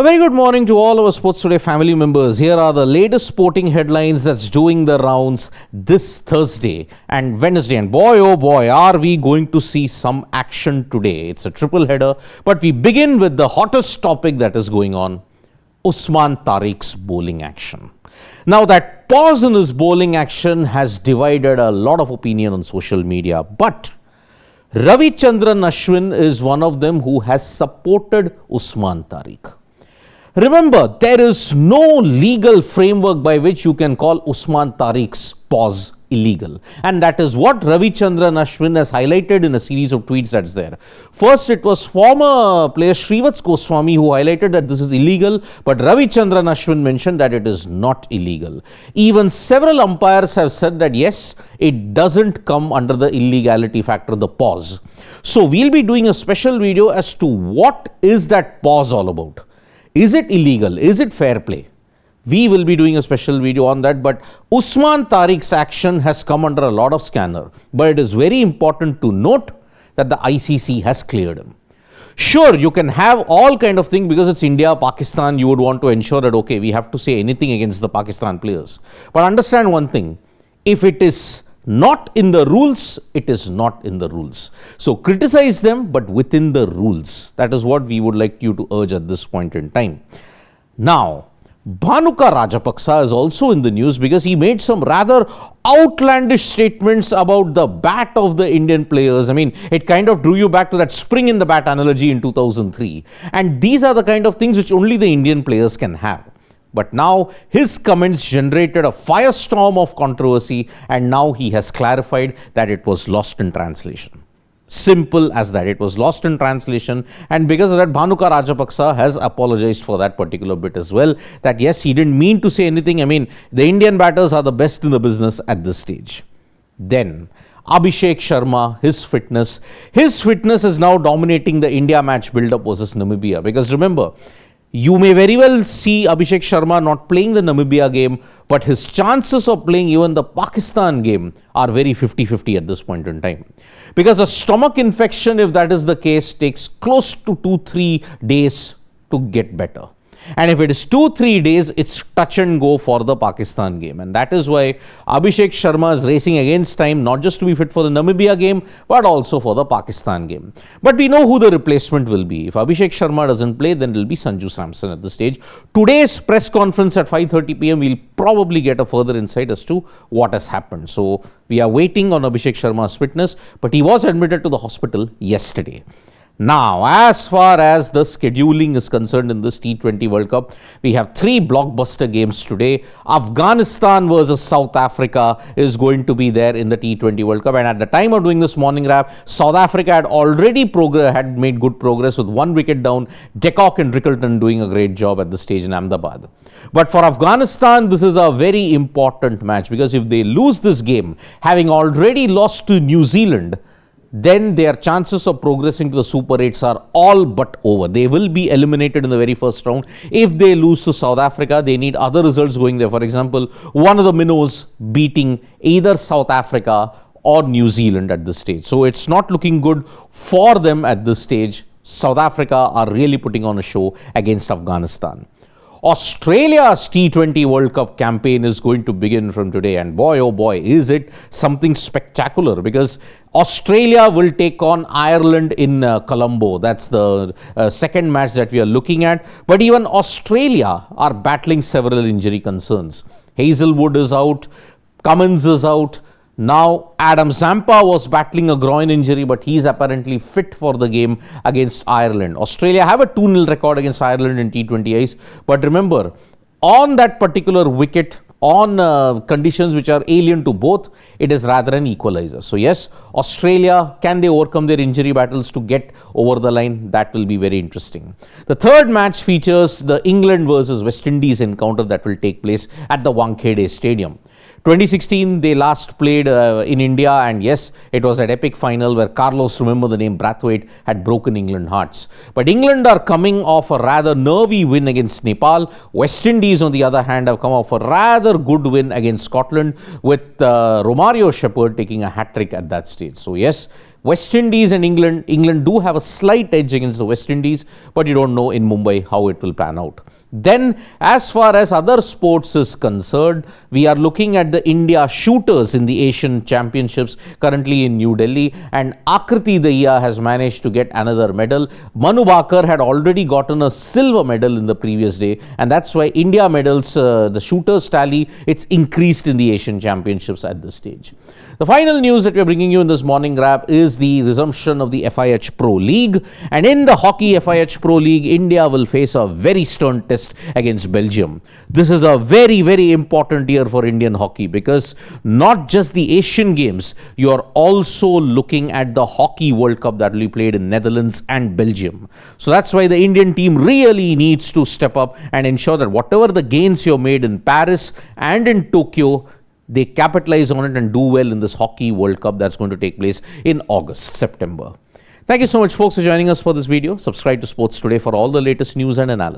A very good morning to all our Sports Today family members. Here are the latest sporting headlines that's doing the rounds this Thursday and Wednesday. And boy, oh boy, are we going to see some action today. It's a triple header. But we begin with the hottest topic that is going on, Usman Tariq's bowling action. Now, that pause in his bowling action has divided a lot of opinion on social media. But Ravichandran Ashwin is one of them who has supported Usman Tariq. Remember, there is no legal framework by which you can call Usman Tariq's pause illegal. And that is what Ravichandran Ashwin has highlighted in a series of tweets that's there. First, it was former player Shrivats Goswami who highlighted that this is illegal, but Ravichandran Ashwin mentioned that it is not illegal. Even several umpires have said that yes, it doesn't come under the illegality factor, the pause. So we'll be doing a special video as to what is that pause all about. Is it illegal? Is it fair play? We will be doing a special video on that, but Usman Tariq's action has come under a lot of scanner. But it is very important to note that the ICC has cleared him. Sure, you can have all kind of things because it's India, Pakistan, you would want to ensure that, okay, we have to say anything against the Pakistan players. But understand one thing, if it is not in the rules, it is not in the rules. So criticize them, but within the rules. That is what we would like you to urge at this point in time. Now, Bhanuka Rajapaksa is also in the news because he made some rather outlandish statements about the bat of the Indian players. I mean, it kind of drew you back to that spring in the bat analogy in 2003. And these are the kind of things which only the Indian players can have. But now his comments generated a firestorm of controversy, and now he has clarified that it was lost in translation. Simple as that. It was lost in translation, and because of that, Bhanuka Rajapaksa has apologized for that particular bit as well, that yes, he didn't mean to say anything. I mean, the Indian batters are the best in the business at this stage. Then Abhishek Sharma, his fitness is now dominating the India match build-up versus Namibia, because remember, you may very well see Abhishek Sharma not playing the Namibia game, but his chances of playing even the Pakistan game are very 50-50 at this point in time. Because a stomach infection, if that is the case, takes close to 2-3 days to get better. And if it is 2-3 days, it's touch and go for the Pakistan game. And that is why Abhishek Sharma is racing against time, not just to be fit for the Namibia game, but also for the Pakistan game. But we know who the replacement will be. If Abhishek Sharma doesn't play, then it will be Sanju Samson at this stage. Today's press conference at 5:30 p.m., we'll probably get a further insight as to what has happened. So we are waiting on Abhishek Sharma's fitness, but he was admitted to the hospital yesterday. Now, as far as the scheduling is concerned in this T20 World Cup, we have 3 blockbuster games today. Afghanistan versus South Africa is going to be there in the T20 World Cup. And at the time of doing this morning wrap, South Africa had already made good progress with 1 wicket down. De Kock and Rickleton doing a great job at this stage in Ahmedabad. But for Afghanistan, this is a very important match because if they lose this game, having already lost to New Zealand, then their chances of progressing to the Super 8s are all but over. They will be eliminated in the very first round. If they lose to South Africa, they need other results going there. For example, one of the minnows beating either South Africa or New Zealand at this stage. So it's not looking good for them at this stage. South Africa are really putting on a show against Afghanistan. Australia's T20 World Cup campaign is going to begin from today, and boy oh boy, is it something spectacular, because Australia will take on Ireland in Colombo. That's the second match that we are looking at. But even Australia are battling several injury concerns. Hazelwood is out, Cummins is out. Now, Adam Zampa was battling a groin injury, but he's apparently fit for the game against Ireland. Australia have a 2-0 record against Ireland in T20Is. But remember, on that particular wicket, on conditions which are alien to both, it is rather an equalizer. So yes, Australia, can they overcome their injury battles to get over the line? That will be very interesting. The third match features the England versus West Indies encounter that will take place at the Wankhede Stadium. 2016, they last played in India, and yes, it was an epic final where Carlos, remember the name Brathwaite, had broken England hearts. But England are coming off a rather nervy win against Nepal. West Indies, on the other hand, have come off a rather good win against Scotland, with Romario Shepherd taking a hat-trick at that stage. So yes, West Indies and England. England do have a slight edge against the West Indies, but you don't know in Mumbai how it will pan out. Then, as far as other sports is concerned, we are looking at the India shooters in the Asian Championships currently in New Delhi, and Akriti Daya has managed to get another medal. Manu Bakar had already gotten a silver medal in the previous day, and that's why India medals, the shooters tally, it's increased in the Asian Championships at this stage. The final news that we're bringing you in this morning wrap is the resumption of the FIH Pro League, and in the hockey FIH Pro League, India will face a very stern test against Belgium. This is a very, very important year for Indian hockey because not just the Asian Games, you are also looking at the Hockey World Cup that will be played in Netherlands and Belgium. So that's why the Indian team really needs to step up and ensure that whatever the gains you've made in Paris and in Tokyo, they capitalize on it and do well in this Hockey World Cup that's going to take place in August, September. Thank you so much, folks, for joining us for this video. Subscribe to Sports Today for all the latest news and analysis.